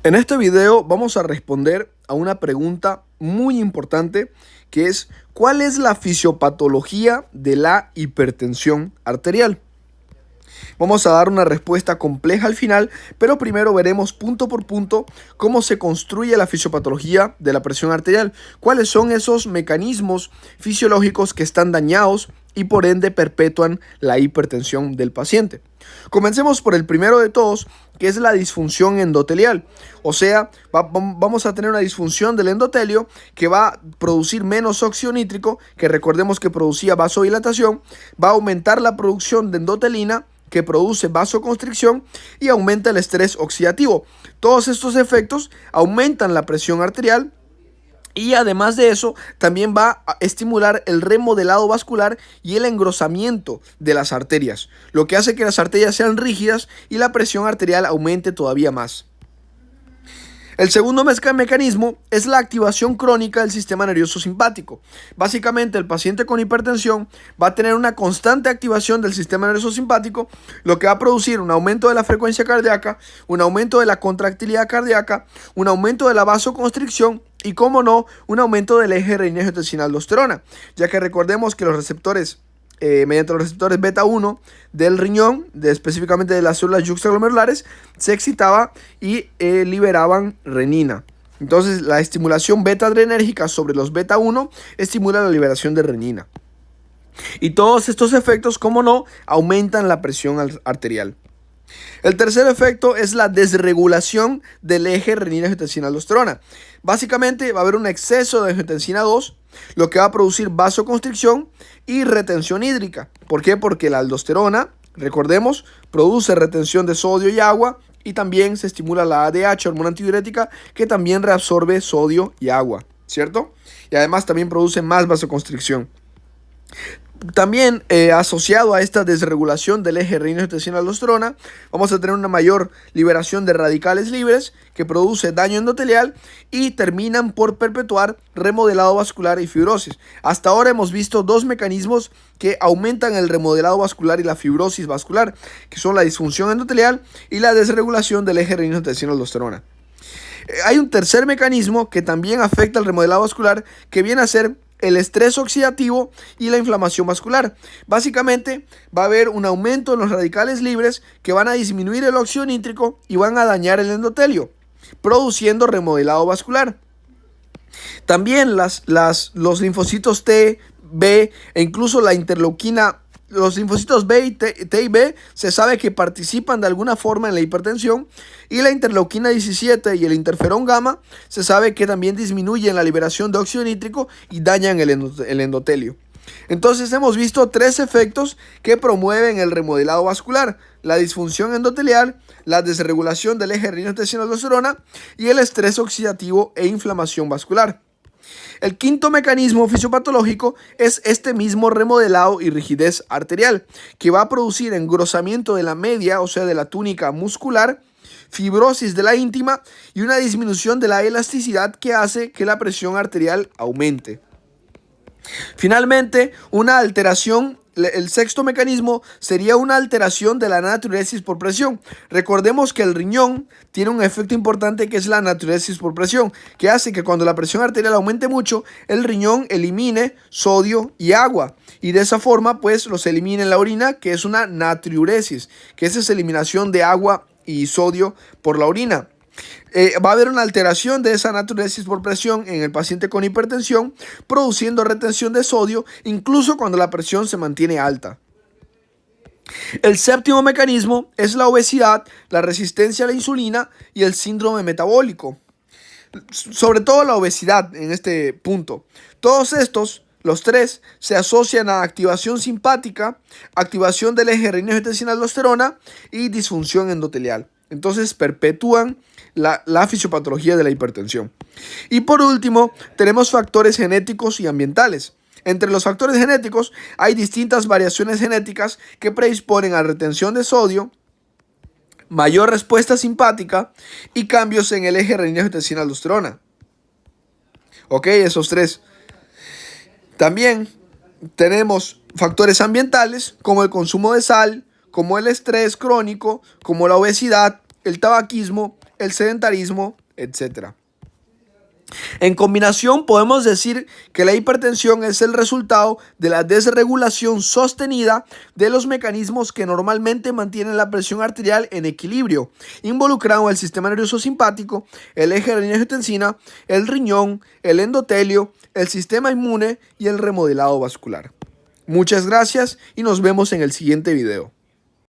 En este video vamos a responder a una pregunta muy importante que es ¿cuál es la fisiopatología de la hipertensión arterial? Vamos a dar una respuesta compleja al final, pero primero veremos punto por punto cómo se construye la fisiopatología de la presión arterial, cuáles son esos mecanismos fisiológicos que están dañados y por ende perpetúan la hipertensión del paciente. Comencemos por el primero de todos, que es la disfunción endotelial. O sea, vamos a tener una disfunción del endotelio que va a producir menos óxido nítrico, que recordemos que producía vasodilatación, va a aumentar la producción de endotelina, que produce vasoconstricción y aumenta el estrés oxidativo. Todos estos efectos aumentan la presión arterial y además de eso también va a estimular el remodelado vascular y el engrosamiento de las arterias, lo que hace que las arterias sean rígidas y la presión arterial aumente todavía más. El segundo mecanismo es la activación crónica del sistema nervioso simpático. Básicamente, el paciente con hipertensión va a tener una constante activación del sistema nervioso simpático, lo que va a producir un aumento de la frecuencia cardíaca, un aumento de la contractilidad cardíaca, un aumento de la vasoconstricción y, como no, un aumento del eje renina-angiotensina-aldosterona, ya que recordemos que los receptores mediante los receptores beta 1 del riñón, específicamente de las células yuxtaglomerulares, se excitaba y liberaban renina. Entonces, la estimulación beta adrenérgica sobre los beta 1 estimula la liberación de renina. Y todos estos efectos, como no, aumentan la presión arterial. El tercer efecto es la desregulación del eje renina-angiotensina-aldosterona. Básicamente va a haber un exceso de angiotensina 2, lo que va a producir vasoconstricción y retención hídrica. ¿Por qué? Porque la aldosterona, recordemos, produce retención de sodio y agua y también se estimula la ADH, hormona antidiurética, que también reabsorbe sodio y agua, ¿cierto? Y además también produce más vasoconstricción. También asociado a esta desregulación del eje renina-angiotensina-aldosterona, vamos a tener una mayor liberación de radicales libres que produce daño endotelial y terminan por perpetuar remodelado vascular y fibrosis. Hasta ahora hemos visto dos mecanismos que aumentan el remodelado vascular y la fibrosis vascular, que son la disfunción endotelial y la desregulación del eje renina-angiotensina-aldosterona. Hay un tercer mecanismo que también afecta al remodelado vascular, que viene a ser el estrés oxidativo y la inflamación vascular. Básicamente va a haber un aumento en los radicales libres que van a disminuir el óxido nítrico y van a dañar el endotelio, produciendo remodelado vascular. También los linfocitos T, B e incluso la interleuquina. Los linfocitos B, T y B se sabe que participan de alguna forma en la hipertensión, y la interleuquina 17 y el interferón gamma se sabe que también disminuyen la liberación de óxido nítrico y dañan el endotelio. Entonces hemos visto tres efectos que promueven el remodelado vascular: la disfunción endotelial, la desregulación del eje renina-angiotensina-aldosterona y el estrés oxidativo e inflamación vascular. El quinto mecanismo fisiopatológico es este mismo remodelado y rigidez arterial, que va a producir engrosamiento de la media, o sea, de la túnica muscular, fibrosis de la íntima y una disminución de la elasticidad que hace que la presión arterial aumente. Finalmente, una alteración. El sexto mecanismo sería una alteración de la natriuresis por presión. Recordemos que el riñón tiene un efecto importante, que es la natriuresis por presión, que hace que cuando la presión arterial aumente mucho, el riñón elimine sodio y agua. Y de esa forma, pues, los elimina en la orina, que es una natriuresis, que es esa eliminación de agua y sodio por la orina. Va a haber una alteración de esa natriuresis por presión en el paciente con hipertensión, produciendo retención de sodio incluso cuando la presión se mantiene alta. El séptimo mecanismo es la obesidad, la resistencia a la insulina y el síndrome metabólico. Sobre todo la obesidad en este punto. Todos estos, los tres, se asocian a activación simpática, activación del eje renina-angiotensina-aldosterona y disfunción endotelial. Entonces perpetúan la fisiopatología de la hipertensión. Y por último, tenemos factores genéticos y ambientales. Entre los factores genéticos hay distintas variaciones genéticas que predisponen a retención de sodio, mayor respuesta simpática y cambios en el eje renina-angiotensina-aldosterona. Ok, esos tres. También tenemos factores ambientales como el consumo de sal, como el estrés crónico, como la obesidad, el tabaquismo, el sedentarismo, etc. En combinación, podemos decir que la hipertensión es el resultado de la desregulación sostenida de los mecanismos que normalmente mantienen la presión arterial en equilibrio, involucrando el sistema nervioso simpático, el eje renina-angiotensina, el riñón, el endotelio, el sistema inmune y el remodelado vascular. Muchas gracias y nos vemos en el siguiente video.